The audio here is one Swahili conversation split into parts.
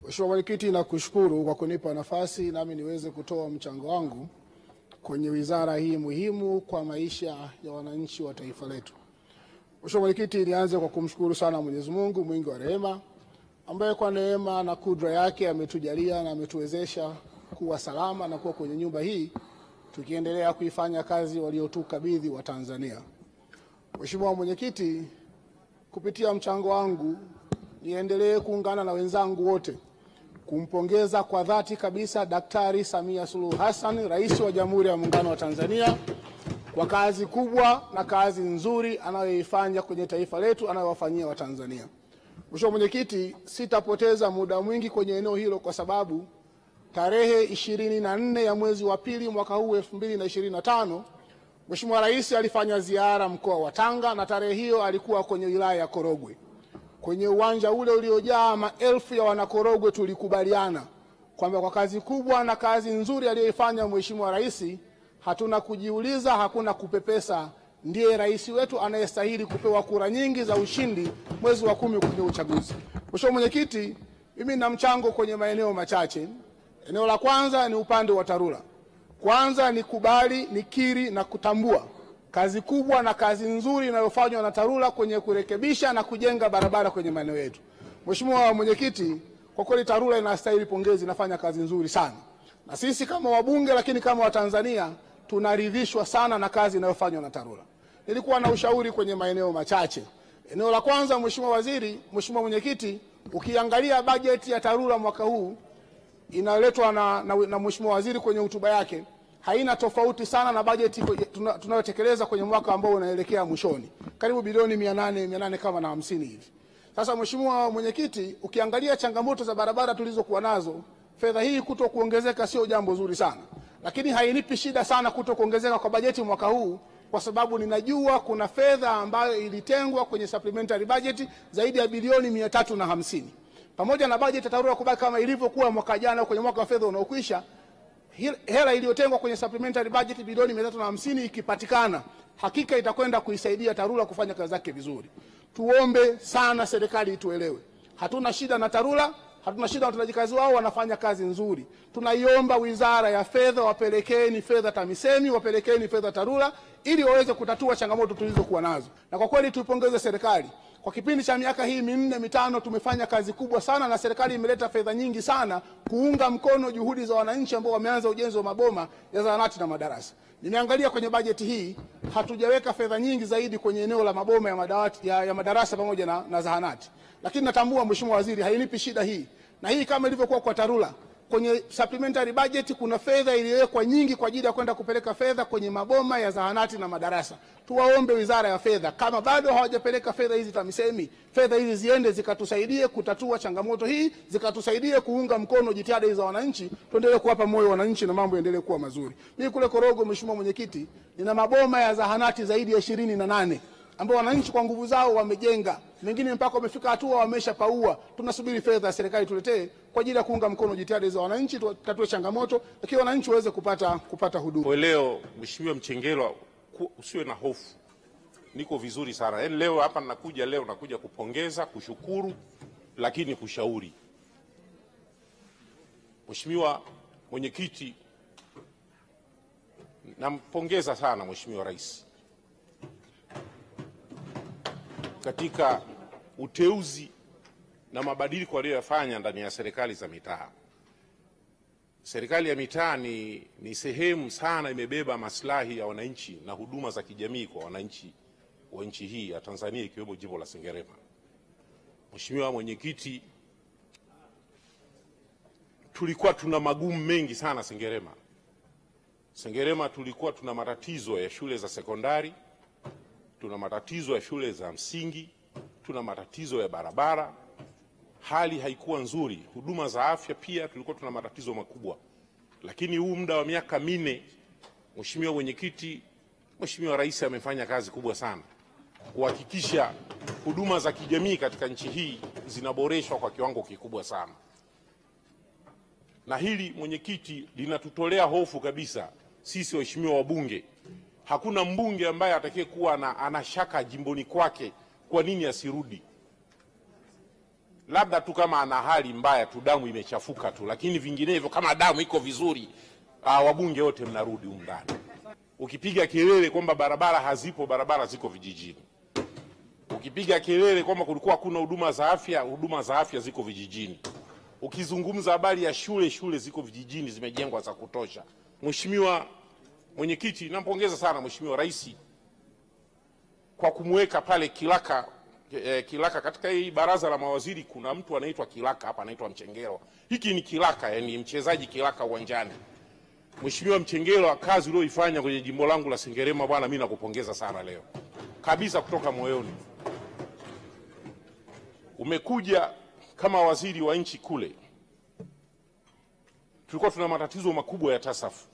Mheshimiwa Mwenyekiti, nakushukuru kwa kunipa nafasi nami niweze kutoa mchango wangu kwenye wizara hii muhimu kwa maisha ya wananchi wa taifa letu. Mheshimiwa Mwenyekiti, nianze kwa kumshukuru sana Mwenyezi Mungu mwingi wa rehema ambaye kwa neema na kudra yake ametujalia na ametuwezesha kuwa salama na kuwa kwenye nyumba hii tukiendelea kuifanya kazi waliotukabidhi wa Tanzania. Mheshimiwa Mwenyekiti, kupitia mchango wangu niendelee kuungana na wenzangu wote kumpongeza kwa dhati kabisa Daktari Samia Suluhu Hassan, Rais wa Jamhuri ya Muungano wa Tanzania, kwa kazi kubwa na kazi nzuri anayoifanya kwenye taifa letu, anayowafanyia Watanzania. Mheshimiwa Mwenyekiti, sitapoteza muda mwingi kwenye eneo hilo kwa sababu tarehe 24 ya mwezi wa pili mwaka huu 2025 Mheshimiwa Rais alifanya ziara mkoa wa Tanga, na tarehe hiyo alikuwa kwenye wilaya ya Korogwe. Kwenye uwanja ule uliojaa maelfu ya wanakorogwe tulikubaliana kwamba kwa kazi kubwa na kazi nzuri aliyoifanya Mheshimiwa Rais, hatuna kujiuliza, hakuna kupepesa, ndiye rais wetu anayestahili kupewa kura nyingi za ushindi mwezi wa 10 kwenye uchaguzi. Mheshimiwa Mwenyekiti, mimi nina mchango kwenye maeneo machache. Eneo la kwanza ni upande wa TARURA. Kwanza nikubali, nikiri na kutambua kazi kubwa na kazi nzuri inayofanywa na TARURA kwenye kurekebisha na kujenga barabara kwenye maeneo yetu. Mheshimiwa Mwenyekiti, kwa kweli TARURA inastahili pongezi, inafanya kazi nzuri sana. Na sisi kama wabunge lakini kama Watanzania tunaridhishwa sana na kazi inayofanywa na TARURA. Nilikuwa na ushauri kwenye maeneo machache. Eneo la kwanza, Mheshimiwa Waziri, Mheshimiwa Mwenyekiti, ukiangalia bajeti ya TARURA mwaka huu inaletwa na Mheshimiwa Waziri kwenye hotuba yake, haina tofauti sana na bajeti tunayotekeleza kwenye mwaka ambao unaelekea mwishoni. Karibu bilioni 800 kama na 50 hivi. Sasa Mheshimiwa Mwenyekiti, ukiangalia changamoto za barabara tulizokuwa nazo, fedha hii kutokuongezeka sio jambo zuri sana. Lakini hainipi shida sana kutokuongezeka kwa bajeti mwaka huu, kwa sababu ninajua kuna fedha ambayo ilitengwa kwenye supplementary budget zaidi ya bilioni 350. Pamoja na bajeti ya TARURA kubaki kama ilivyokuwa mwaka jana kwenye mwaka wa fedha unaokwisha, hela iliyotengwa kwenye supplementary budget bilioni 350 ikipatikana, hakika itakwenda kuisaidia TARURA kufanya kazi zake vizuri. Tuombe sana serikali ituelewe. Hatuna shida na TARURA, hatuna shida na watendaji kazi wao, wanafanya kazi nzuri. Tunaiomba Wizara ya Fedha wapelekeni fedha TAMISEMI, wapelekeni fedha TARURA ili waweze kutatua changamoto tulizokuwa nazo. Na kwa kweli tuipongeze serikali. Kwa kipindi cha miaka hii 4-5 tumefanya kazi kubwa sana, na serikali imeleta fedha nyingi sana kuunga mkono juhudi za wananchi ambao wameanza ujenzi wa maboma ya zahanati na madarasa. Nimeangalia kwenye bajeti hii hatujaweka fedha nyingi zaidi kwenye eneo la maboma ya madawati ya madarasa pamoja na zahanati. Lakini natambua Mheshimiwa Waziri, hainipi shida hii. Na hii kama ilivyokuwa kwa TARURA, kwenye supplementary budget kuna fedha iliyowekwa nyingi kwa ajili ya kwenda kupeleka fedha kwenye maboma ya zahanati na madarasa. Tuwaombe Wizara ya Fedha, kama bado hawajapeleka fedha hizi TAMISEMI, fedha hizi ziende zikatusaidie kutatua changamoto hii, zikatusaidie kuunga mkono jitihada za wananchi, tuendelee kuwapa moyo wananchi na mambo yaendelee kuwa mazuri. Mimi kule Korogwe, Mheshimiwa Mwenyekiti, nina maboma ya zahanati zaidi ya 28 ambao wananchi kwa nguvu zao wamejenga, mengine mpaka wamefika hatua wameshapaua. Tunasubiri fedha ya serikali tuletee kwa ajili ya kuunga mkono jitihada za wananchi, tutatue changamoto lakini wananchi waweze kupata huduma. Kwa leo Mheshimiwa Mchengerwa, usiwe na hofu. Niko vizuri sana. Yaani leo hapa nakuja kupongeza, kushukuru lakini kushauri. Mheshimiwa Mwenyekiti, nampongeza sana Mheshimiwa Rais katika uteuzi na mabadiliko aliyoyafanya ndani ya serikali za mitaa. Serikali ya mitaa ni sehemu sana imebeba maslahi ya wananchi na huduma za kijamii kwa wananchi wa nchi hii ya Tanzania, ikiwemo jimbo la Sengerema. Mheshimiwa Mwenyekiti, tulikuwa tuna magumu mengi sana Sengerema. Sengerema tulikuwa tuna matatizo ya shule za sekondari, tuna matatizo ya shule za msingi, tuna matatizo ya barabara. Hali haikuwa nzuri. Huduma za afya pia tulikuwa tuna matatizo makubwa. Lakini huu muda wa miaka 4, Mheshimiwa Mwenyekiti, Mheshimiwa Rais amefanya kazi kubwa sana kuhakikisha huduma za kijamii katika nchi hii zinaboreshwa kwa kiwango kikubwa sana. Na hili Mwenyekiti linatutolea hofu kabisa sisi waheshimiwa wabunge. Hakuna mbunge ambaye atakayekuwa ana shaka jimboni kwake kwa nini asirudi. labda tu kama ana hali mbaya tu, damu imechafuka tu, lakini vinginevyo kama damu iko vizuri, wabunge wote mnarudi huko ndani. Ukipiga kelele kwamba barabara hazipo, barabara ziko vijijini. Ukipiga kelele kwamba kulikuwa hakuna huduma za afya ziko vijijini. Ukizungumza habari ya shule ziko vijijini, zimejengwa za kutosha. Mheshimiwa Mwenyekiti, nampongeza sana Mheshimiwa Rais kwa kumweka pale Kilaka katika hii baraza la mawaziri. Kuna mtu anaitwa Kilaka hapa, anaitwa Mchengerwa. Hiki ni Kilaka, yani mchezaji Kilaka uwanjani. Mheshimiwa Mchengerwa, kazi uliyoifanya kwenye jimbo langu la Sengerema bwana, mimi nakupongeza sana leo kabisa, kutoka moyoni. Umekuja kama waziri wa nchi kule, tulikuwa tuna matatizo makubwa ya TASAF.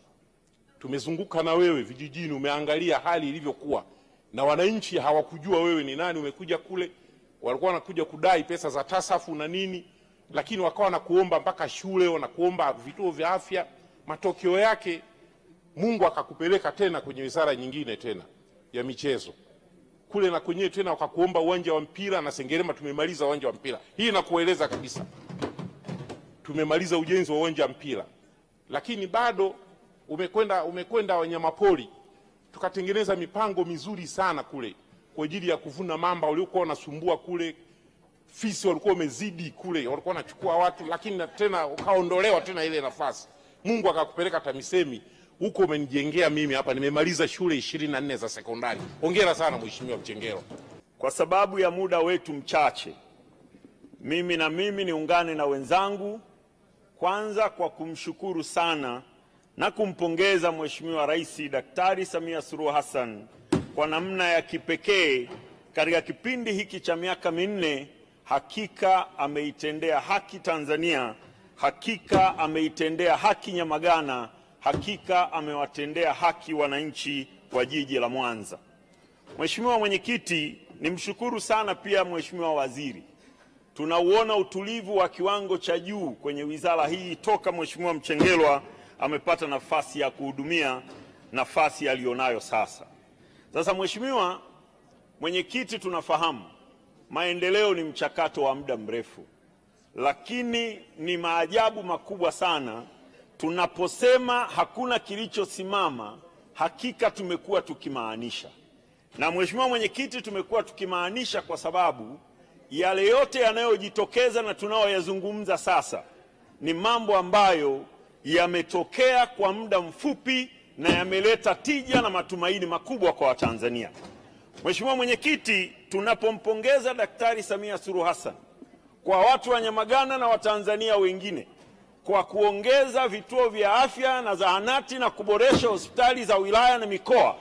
Tumezunguka na wewe vijijini, umeangalia hali ilivyokuwa, na wananchi hawakujua wewe ni nani. Umekuja kule, walikuwa wanakuja kudai pesa za TASAF na nini, lakini wakawa wanakuomba mpaka shule, wanakuomba vituo vya afya. Matokeo yake Mungu akakupeleka tena kwenye wizara nyingine tena ya michezo kule, na kwenyewe tena wakakuomba uwanja wa mpira, na Sengerema tumemaliza uwanja wa mpira. Hii nakueleza kabisa, tumemaliza ujenzi wa uwanja wa mpira, lakini bado umekwenda wanyamapori. Tukatengeneza mipango mizuri sana kule kwa ajili ya kuvuna mamba waliokuwa wanasumbua kule. Fisi walikuwa wamezidi kule, walikuwa wanachukua watu, lakini tena ukaondolewa tena ile nafasi. Mungu akakupeleka TAMISEMI huko, umenijengea mimi hapa, nimemaliza shule 24 za sekondari. Hongera sana Mheshimiwa Mchengerwa. Kwa sababu ya muda wetu mchache, mimi niungane na wenzangu kwanza kwa kumshukuru sana na kumpongeza Mheshimiwa Rais Daktari Samia Suluhu Hassan kwa namna ya kipekee katika kipindi hiki cha miaka minne. Hakika ameitendea haki Tanzania, hakika ameitendea haki Nyamagana, hakika amewatendea haki wananchi wa jiji la Mwanza. Mheshimiwa Mwenyekiti, nimshukuru sana pia Mheshimiwa Waziri. Tunauona utulivu wa kiwango cha juu kwenye wizara hii toka Mheshimiwa Mchengerwa amepata nafasi ya kuhudumia nafasi aliyonayo sasa. Sasa Mheshimiwa Mwenyekiti, tunafahamu maendeleo ni mchakato wa muda mrefu, lakini ni maajabu makubwa sana tunaposema hakuna kilichosimama. Hakika tumekuwa tukimaanisha, na Mheshimiwa Mwenyekiti, tumekuwa tukimaanisha kwa sababu yale yote yanayojitokeza na tunaoyazungumza sasa ni mambo ambayo yametokea kwa muda mfupi na yameleta tija na matumaini makubwa kwa Watanzania. Mheshimiwa Mwenyekiti, tunapompongeza Daktari Samia Suluhu Hassan kwa watu wa Nyamagana na Watanzania wengine kwa kuongeza vituo vya afya na zahanati na kuboresha hospitali za wilaya na mikoa,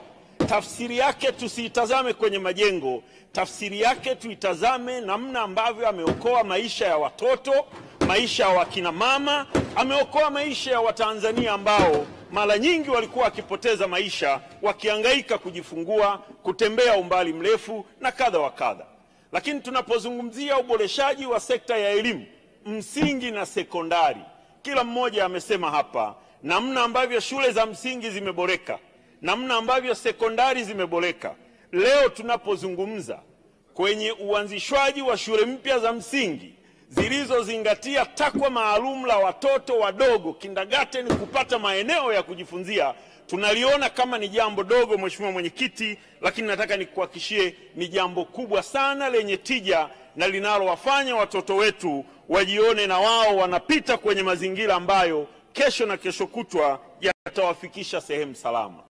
tafsiri yake tusiitazame kwenye majengo, tafsiri yake tuitazame namna ambavyo ameokoa maisha ya watoto, maisha ya wakina mama, ameokoa maisha ya Watanzania ambao mara nyingi walikuwa wakipoteza maisha wakihangaika kujifungua, kutembea umbali mrefu na kadha wa kadha. Lakini tunapozungumzia uboreshaji wa sekta ya elimu msingi na sekondari, kila mmoja amesema hapa namna ambavyo shule za msingi zimeboreka, namna ambavyo sekondari zimeboreka. Leo tunapozungumza kwenye uanzishwaji wa shule mpya za msingi zilizozingatia takwa maalum la watoto wadogo kindergarten kupata maeneo ya kujifunzia, tunaliona kama ni jambo dogo Mheshimiwa Mwenyekiti, lakini nataka nikuhakikishie ni jambo kubwa sana lenye tija na linalowafanya watoto wetu wajione na wao wanapita kwenye mazingira ambayo kesho na kesho kutwa yatawafikisha sehemu salama.